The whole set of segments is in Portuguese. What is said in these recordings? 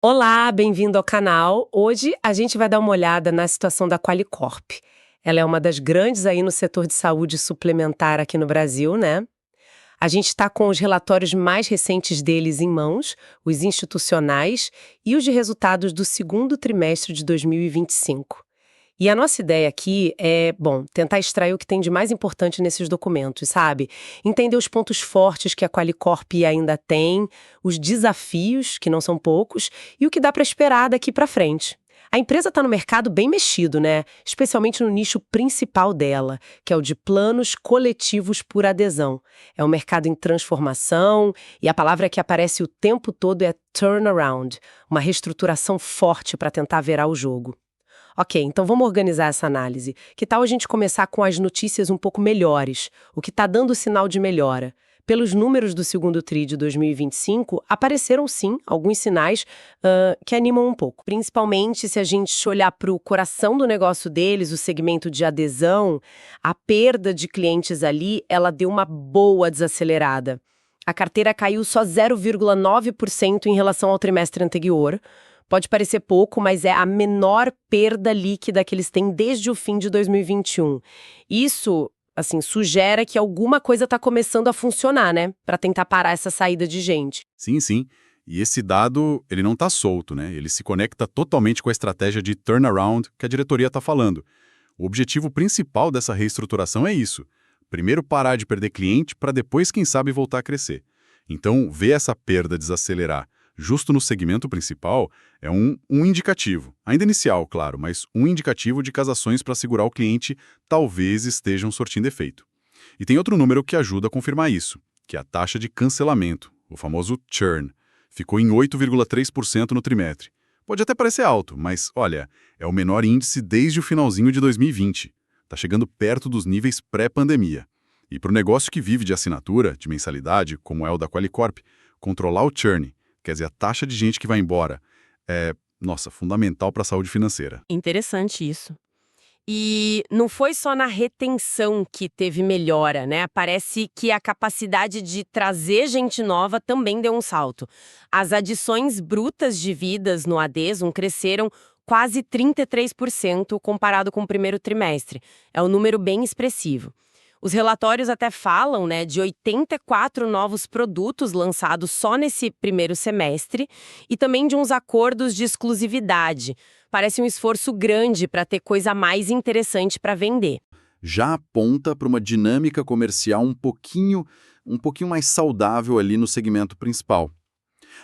Olá, bem-vindo ao canal. Hoje a gente vai dar uma olhada na situação da Qualicorp. Ela é uma das grandes aí no setor de saúde suplementar aqui no Brasil, né? A gente está com os relatórios mais recentes deles em mãos, os institucionais e os de resultados do segundo trimestre de 2025. E a nossa ideia aqui é, bom, tentar extrair o que tem de mais importante nesses documentos, sabe? Entender os pontos fortes que a Qualicorp ainda tem, os desafios, que não são poucos, e o que dá para esperar daqui para frente. A empresa está no mercado bem mexido, né? Especialmente no nicho principal dela, que é o de planos coletivos por adesão. É um mercado em transformação e a palavra que aparece o tempo todo é turnaround, uma reestruturação forte para tentar virar o jogo. Ok, então vamos organizar essa análise. Que tal a gente começar com as notícias um pouco melhores? O que está dando sinal de melhora? Pelos números do segundo TRI de 2025, apareceram sim alguns sinais que animam um pouco. Principalmente se a gente olhar para o coração do negócio deles, o segmento de adesão, a perda de clientes ali, ela deu uma boa desacelerada. A carteira caiu só 0,9% em relação ao trimestre anterior. Pode parecer pouco, mas é a menor perda líquida que eles têm desde o fim de 2021. Isso, assim, sugere que alguma coisa está começando a funcionar, né? Para tentar parar essa saída de gente. Sim, sim. E esse dado, ele não está solto, né? Ele se conecta totalmente com a estratégia de turnaround que a diretoria está falando. O objetivo principal dessa reestruturação é isso. Primeiro parar de perder cliente para depois, quem sabe, voltar a crescer. Então, ver essa perda desacelerar justo no segmento principal é um indicativo. Ainda inicial, claro, mas um indicativo de que as ações para segurar o cliente talvez estejam surtindo efeito. E tem outro número que ajuda a confirmar isso, que é a taxa de cancelamento, o famoso churn. Ficou em 8,3% no trimestre. Pode até parecer alto, mas, olha, é o menor índice desde o finalzinho de 2020. Está chegando perto dos níveis pré-pandemia. E para o negócio que vive de assinatura, de mensalidade, como é o da Qualicorp, controlar o churn, quer dizer, a taxa de gente que vai embora, é, fundamental para a saúde financeira. Interessante isso. E não foi só na retenção que teve melhora, né? Parece que a capacidade de trazer gente nova também deu um salto. As adições brutas de vidas no Adesum cresceram quase 33% comparado com o primeiro trimestre. É um número bem expressivo. Os relatórios até falam, né, de 84 novos produtos lançados só nesse primeiro semestre e também de uns acordos de exclusividade. Parece um esforço grande para ter coisa mais interessante para vender. Já aponta para uma dinâmica comercial um pouquinho mais saudável ali no segmento principal.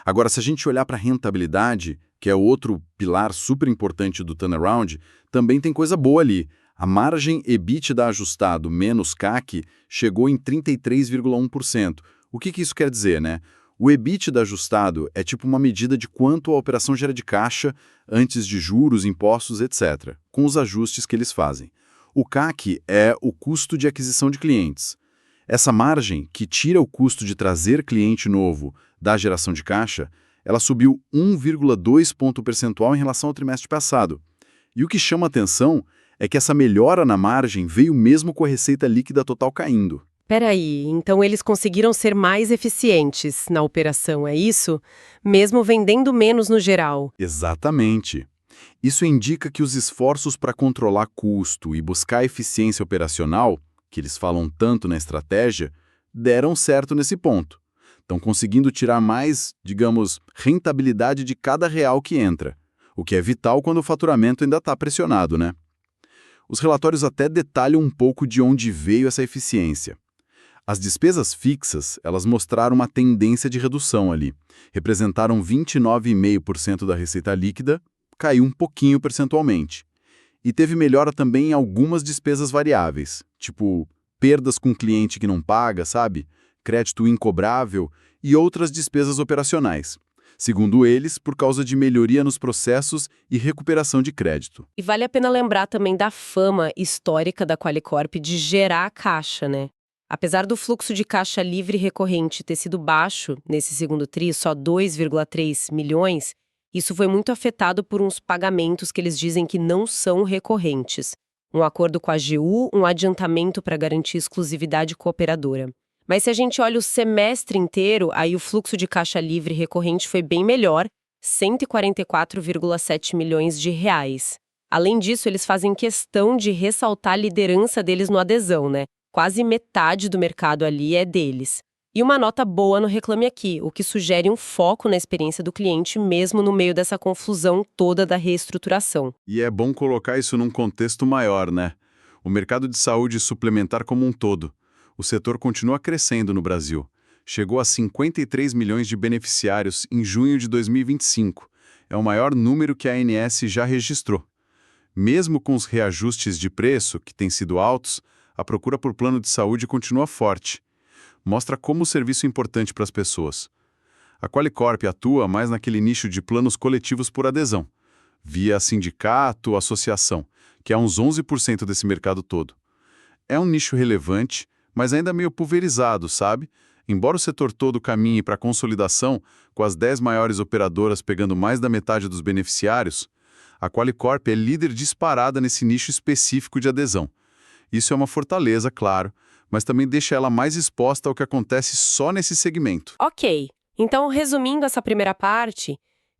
Agora, se a gente olhar para a rentabilidade, que é outro pilar super importante do turnaround, também tem coisa boa ali. A margem EBITDA ajustado menos CAC chegou em 33,1%. O que isso quer dizer, né? O EBITDA ajustado é tipo uma medida de quanto a operação gera de caixa antes de juros, impostos, etc., com os ajustes que eles fazem. O CAC é o custo de aquisição de clientes. Essa margem, que tira o custo de trazer cliente novo da geração de caixa, ela subiu 1,2 ponto percentual em relação ao trimestre passado. E o que chama atenção é que essa melhora na margem veio mesmo com a receita líquida total caindo. Peraí, então eles conseguiram ser mais eficientes na operação, é isso? Mesmo vendendo menos no geral. Exatamente. Isso indica que os esforços para controlar custo e buscar eficiência operacional, que eles falam tanto na estratégia, deram certo nesse ponto. Estão conseguindo tirar mais, digamos, rentabilidade de cada real que entra, o que é vital quando o faturamento ainda está pressionado, né? Os relatórios até detalham um pouco de onde veio essa eficiência. As despesas fixas, elas mostraram uma tendência de redução ali. Representaram 29,5% da receita líquida, caiu um pouquinho percentualmente. E teve melhora também em algumas despesas variáveis, tipo perdas com cliente que não paga, sabe? Crédito incobrável e outras despesas operacionais. Segundo eles, por causa de melhoria nos processos e recuperação de crédito. E vale a pena lembrar também da fama histórica da Qualicorp de gerar caixa, né? Apesar do fluxo de caixa livre recorrente ter sido baixo nesse segundo tri, só 2,3 milhões, isso foi muito afetado por uns pagamentos que eles dizem que não são recorrentes. Um acordo com a AGU, um adiantamento para garantir exclusividade cooperadora. Mas se a gente olha o semestre inteiro, aí o fluxo de caixa livre recorrente foi bem melhor, 144,7 milhões de reais. Além disso, eles fazem questão de ressaltar a liderança deles no adesão, né? Quase metade do mercado ali é deles. E uma nota boa no Reclame Aqui, o que sugere um foco na experiência do cliente mesmo no meio dessa confusão toda da reestruturação. E é bom colocar isso num contexto maior, né? O mercado de saúde suplementar como um todo. O setor continua crescendo no Brasil. Chegou a 53 milhões de beneficiários em junho de 2025. É o maior número que a ANS já registrou. Mesmo com os reajustes de preço, que têm sido altos, a procura por plano de saúde continua forte. Mostra como o serviço é importante para as pessoas. A Qualicorp atua mais naquele nicho de planos coletivos por adesão, via sindicato ou associação, que é uns 11% desse mercado todo. É um nicho relevante, mas ainda meio pulverizado, sabe? Embora o setor todo caminhe para a consolidação, com as 10 maiores operadoras pegando mais da metade dos beneficiários, a Qualicorp é líder disparada nesse nicho específico de adesão. Isso é uma fortaleza, claro, mas também deixa ela mais exposta ao que acontece só nesse segmento. Ok, então resumindo essa primeira parte,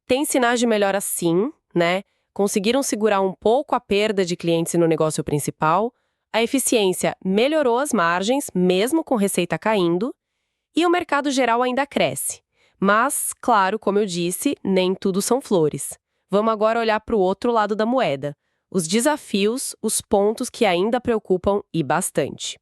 tem sinais de melhora sim, né? Conseguiram segurar um pouco a perda de clientes no negócio principal, a eficiência melhorou as margens, mesmo com receita caindo, e o mercado geral ainda cresce. Mas, claro, como eu disse, nem tudo são flores. Vamos agora olhar para o outro lado da moeda. Os desafios, os pontos que ainda preocupam e bastante.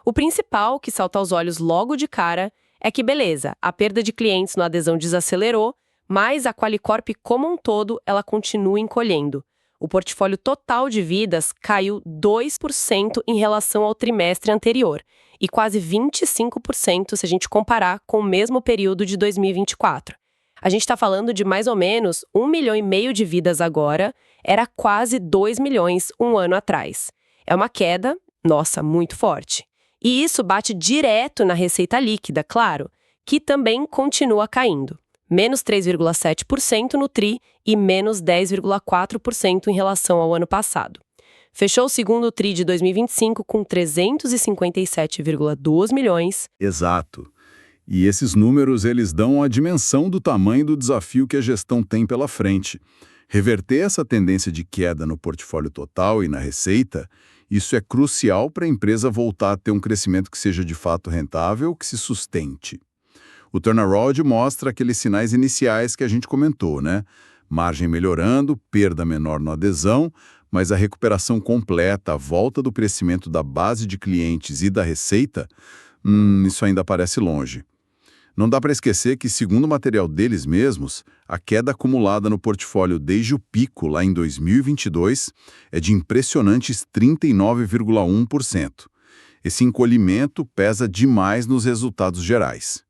O principal, que salta aos olhos logo de cara, é que, beleza, a perda de clientes no adesão desacelerou, mas a Qualicorp como um todo, ela continua encolhendo. O portfólio total de vidas caiu 2% em relação ao trimestre anterior, e quase 25% se a gente comparar com o mesmo período de 2024. A gente está falando de mais ou menos 1,5 milhão de vidas agora, era quase 2 milhões um ano atrás. É uma queda, nossa, muito forte. E isso bate direto na receita líquida, claro, que também continua caindo. Menos 3,7% no TRI e menos 10,4% em relação ao ano passado. Fechou o segundo TRI de 2025 com 357,2 milhões. Exato. E esses números, eles dão a dimensão do tamanho do desafio que a gestão tem pela frente. Reverter essa tendência de queda no portfólio total e na receita, isso é crucial para a empresa voltar a ter um crescimento que seja de fato rentável, que se sustente. O turnaround mostra aqueles sinais iniciais que a gente comentou, né? Margem melhorando, perda menor na adesão, mas a recuperação completa, a volta do crescimento da base de clientes e da receita, isso ainda parece longe. Não dá para esquecer que, segundo o material deles mesmos, a queda acumulada no portfólio desde o pico, lá em 2022, é de impressionantes 39,1%. Esse encolhimento pesa demais nos resultados gerais.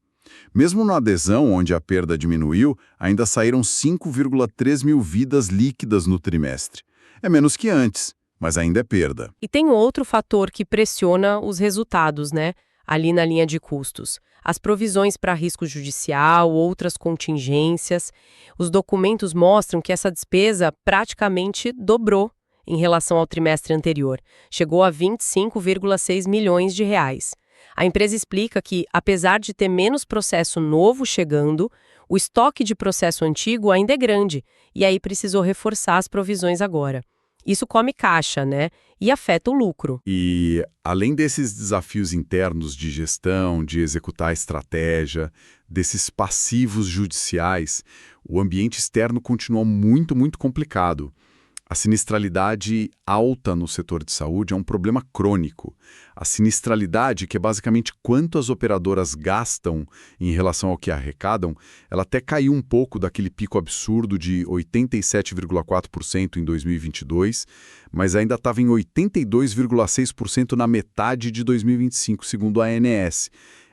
Mesmo na adesão, onde a perda diminuiu, ainda saíram 5,3 mil vidas líquidas no trimestre. É menos que antes, mas ainda é perda. E tem outro fator que pressiona os resultados, né? Ali na linha de custos. As provisões para risco judicial, outras contingências. Os documentos mostram que essa despesa praticamente dobrou em relação ao trimestre anterior. Chegou a 25,6 milhões de reais. A empresa explica que, apesar de ter menos processo novo chegando, o estoque de processo antigo ainda é grande, e aí precisou reforçar as provisões agora. Isso come caixa, né? E afeta o lucro. E, além desses desafios internos de gestão, de executar a estratégia, desses passivos judiciais, o ambiente externo continua muito, muito complicado. A sinistralidade alta no setor de saúde é um problema crônico. A sinistralidade, que é basicamente quanto as operadoras gastam em relação ao que arrecadam, ela até caiu um pouco daquele pico absurdo de 87,4% em 2022, mas ainda estava em 82,6% na metade de 2025, segundo a ANS.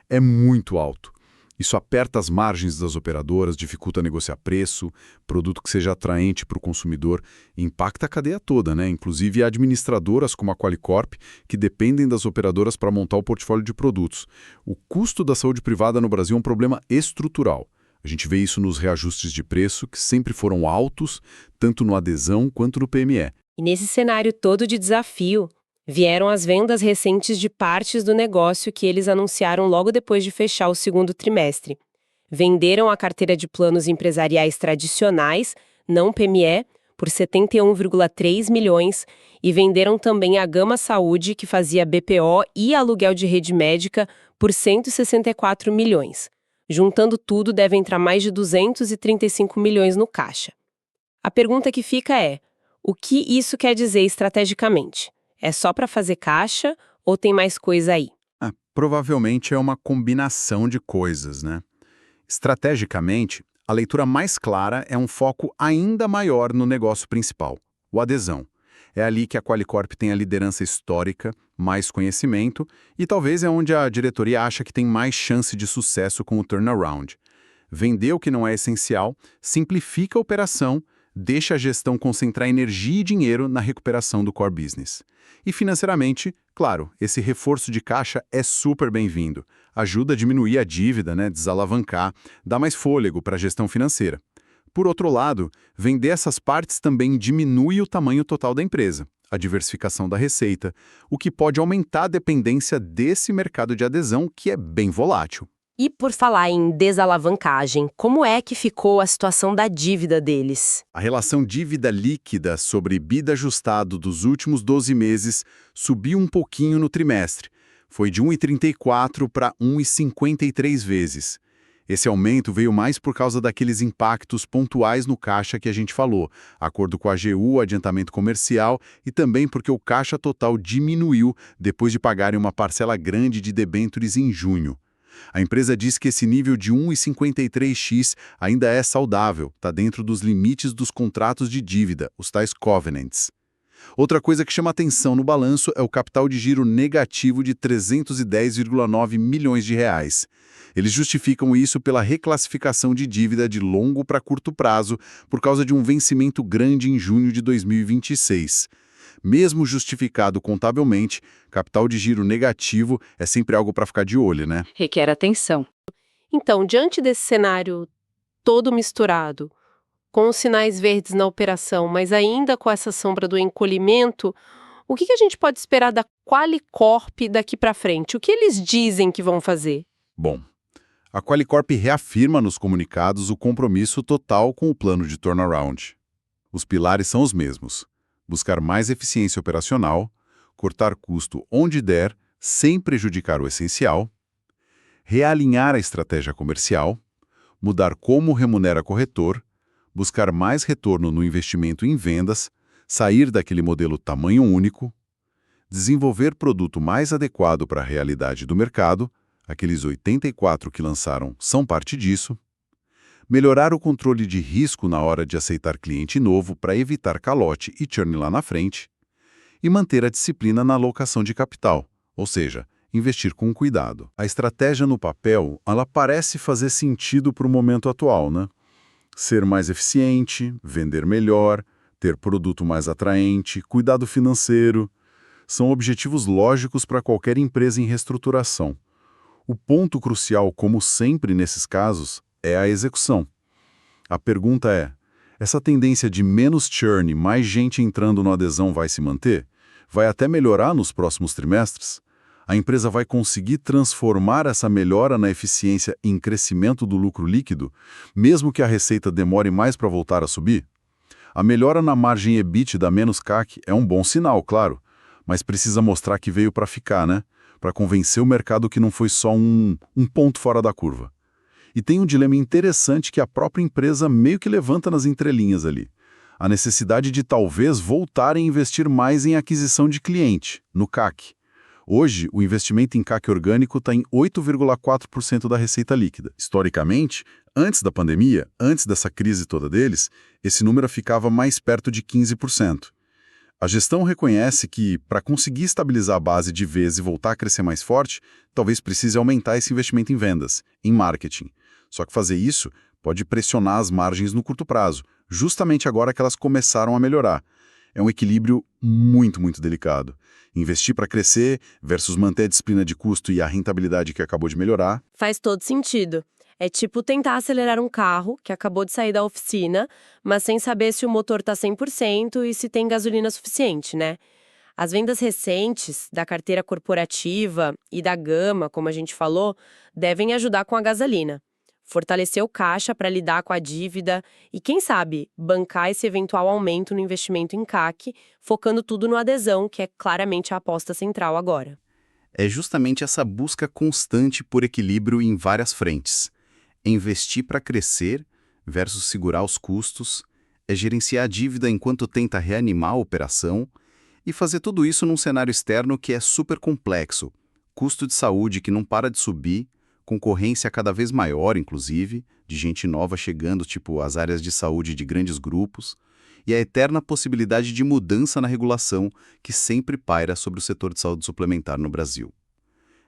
É muito alto. Isso aperta as margens das operadoras, dificulta negociar preço, produto que seja atraente para o consumidor e impacta a cadeia toda, né? Inclusive administradoras como a Qualicorp, que dependem das operadoras para montar o portfólio de produtos. O custo da saúde privada no Brasil é um problema estrutural. A gente vê isso nos reajustes de preço, que sempre foram altos, tanto no adesão quanto no PME. E nesse cenário todo de desafio, vieram as vendas recentes de partes do negócio que eles anunciaram logo depois de fechar o segundo trimestre. Venderam a carteira de planos empresariais tradicionais, não PME, por 71,3 milhões e venderam também a Gama Saúde, que fazia BPO e aluguel de rede médica, por 164 milhões. Juntando tudo, deve entrar mais de 235 milhões no caixa. A pergunta que fica é: o que isso quer dizer estrategicamente? É só para fazer caixa ou tem mais coisa aí? Provavelmente é uma combinação de coisas, né? Estrategicamente, a leitura mais clara é um foco ainda maior no negócio principal, o adesão. É ali que a Qualicorp tem a liderança histórica, mais conhecimento e talvez é onde a diretoria acha que tem mais chance de sucesso com o turnaround. Vender o que não é essencial, simplifica a operação, deixa a gestão concentrar energia e dinheiro na recuperação do core business. E financeiramente, claro, esse reforço de caixa é super bem-vindo. Ajuda a diminuir a dívida, desalavancar, dá mais fôlego para a gestão financeira. Por outro lado, vender essas partes também diminui o tamanho total da empresa, a diversificação da receita, o que pode aumentar a dependência desse mercado de adesão que é bem volátil. E por falar em desalavancagem, como é que ficou a situação da dívida deles? A relação dívida líquida sobre EBITDA ajustado dos últimos 12 meses subiu um pouquinho no trimestre. Foi de 1,34 para 1,53 vezes. Esse aumento veio mais por causa daqueles impactos pontuais no caixa que a gente falou, acordo com a AGU, adiantamento comercial, e também porque o caixa total diminuiu depois de pagarem uma parcela grande de debêntures em junho. A empresa diz que esse nível de 1,53x ainda é saudável, está dentro dos limites dos contratos de dívida, os tais covenants. Outra coisa que chama atenção no balanço é o capital de giro negativo de 310,9 milhões de reais. Eles justificam isso pela reclassificação de dívida de longo para curto prazo por causa de um vencimento grande em junho de 2026. Mesmo justificado contabilmente, capital de giro negativo é sempre algo para ficar de olho, né? Requer atenção. Então, diante desse cenário todo misturado, com os sinais verdes na operação, mas ainda com essa sombra do encolhimento, o que a gente pode esperar da Qualicorp daqui para frente? O que eles dizem que vão fazer? Bom, a Qualicorp reafirma nos comunicados o compromisso total com o plano de turnaround. Os pilares são os mesmos: buscar mais eficiência operacional, cortar custo onde der, sem prejudicar o essencial, realinhar a estratégia comercial, mudar como remunera corretor, buscar mais retorno no investimento em vendas, sair daquele modelo tamanho único, desenvolver produto mais adequado para a realidade do mercado, aqueles 84 que lançaram são parte disso, melhorar o controle de risco na hora de aceitar cliente novo para evitar calote e churn lá na frente, e manter a disciplina na alocação de capital, ou seja, investir com cuidado. A estratégia no papel, ela parece fazer sentido para o momento atual, né? Ser mais eficiente, vender melhor, ter produto mais atraente, cuidado financeiro. São objetivos lógicos para qualquer empresa em reestruturação. O ponto crucial, como sempre nesses casos, é a execução. A pergunta é: essa tendência de menos churn, mais gente entrando no adesão vai se manter? Vai até melhorar nos próximos trimestres? A empresa vai conseguir transformar essa melhora na eficiência em crescimento do lucro líquido, mesmo que a receita demore mais para voltar a subir? A melhora na margem EBITDA menos CAC é um bom sinal, claro, mas precisa mostrar que veio para ficar, né? Para convencer o mercado que não foi só um ponto fora da curva. E tem um dilema interessante que a própria empresa meio que levanta nas entrelinhas ali. A necessidade de talvez voltar a investir mais em aquisição de cliente, no CAC. Hoje, o investimento em CAC orgânico está em 8,4% da receita líquida. Historicamente, antes da pandemia, antes dessa crise toda deles, esse número ficava mais perto de 15%. A gestão reconhece que, para conseguir estabilizar a base de vez e voltar a crescer mais forte, talvez precise aumentar esse investimento em vendas, em marketing. Só que fazer isso pode pressionar as margens no curto prazo, justamente agora que elas começaram a melhorar. É um equilíbrio muito, muito delicado. Investir para crescer versus manter a disciplina de custo e a rentabilidade que acabou de melhorar. Faz todo sentido. É tipo tentar acelerar um carro que acabou de sair da oficina, mas sem saber se o motor está 100% e se tem gasolina suficiente, né? As vendas recentes da carteira corporativa e da Gama, como a gente falou, devem ajudar com a gasolina. fortalecer o caixa para lidar com a dívida e, quem sabe, bancar esse eventual aumento no investimento em CAC, focando tudo no adesão, que é claramente a aposta central agora. É justamente essa busca constante por equilíbrio em várias frentes. É investir para crescer versus segurar os custos, é gerenciar a dívida enquanto tenta reanimar a operação e fazer tudo isso num cenário externo que é super complexo, custo de saúde que não para de subir, concorrência cada vez maior, inclusive, de gente nova chegando, tipo as áreas de saúde de grandes grupos, e a eterna possibilidade de mudança na regulação que sempre paira sobre o setor de saúde suplementar no Brasil.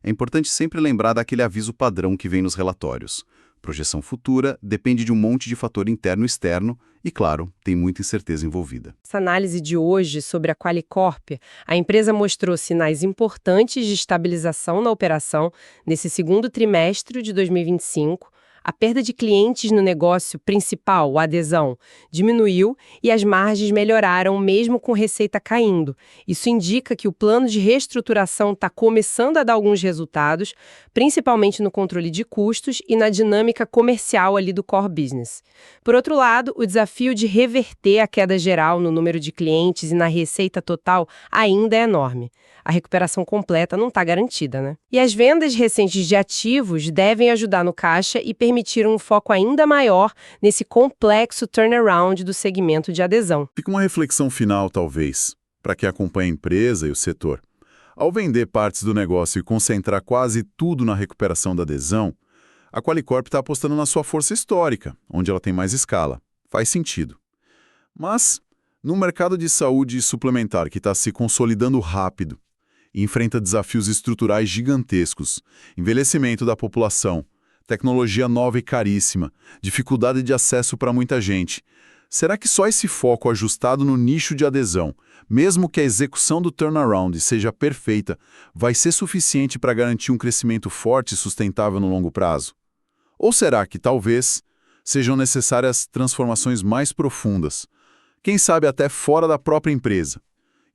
É importante sempre lembrar daquele aviso padrão que vem nos relatórios. Projeção futura depende de um monte de fator interno e externo e, claro, tem muita incerteza envolvida. Essa análise de hoje sobre a Qualicorp, a empresa mostrou sinais importantes de estabilização na operação nesse segundo trimestre de 2025. A perda de clientes no negócio principal, o adesão, diminuiu e as margens melhoraram mesmo com receita caindo. Isso indica que o plano de reestruturação está começando a dar alguns resultados, principalmente no controle de custos e na dinâmica comercial ali do core business. Por outro lado, o desafio de reverter a queda geral no número de clientes e na receita total ainda é enorme. A recuperação completa não está garantida, né? E as vendas recentes de ativos devem ajudar no caixa e permitir um foco ainda maior nesse complexo turnaround do segmento de adesão. Fica uma reflexão final, talvez, para quem acompanha a empresa e o setor. Ao vender partes do negócio e concentrar quase tudo na recuperação da adesão, a Qualicorp está apostando na sua força histórica, onde ela tem mais escala. Faz sentido. Mas, no mercado de saúde suplementar que está se consolidando rápido, e enfrenta desafios estruturais gigantescos, envelhecimento da população, tecnologia nova e caríssima, dificuldade de acesso para muita gente. Será que só esse foco ajustado no nicho de adesão, mesmo que a execução do turnaround seja perfeita, vai ser suficiente para garantir um crescimento forte e sustentável no longo prazo? Ou será que, talvez, sejam necessárias transformações mais profundas, quem sabe até fora da própria empresa,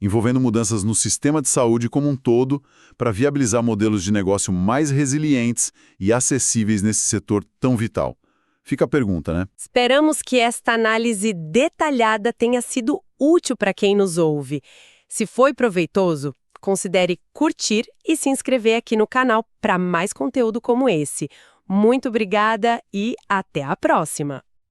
envolvendo mudanças no sistema de saúde como um todo para viabilizar modelos de negócio mais resilientes e acessíveis nesse setor tão vital? Fica a pergunta, né? Esperamos que esta análise detalhada tenha sido útil para quem nos ouve. Se foi proveitoso, considere curtir e se inscrever aqui no canal para mais conteúdo como esse. Muito obrigada e até a próxima!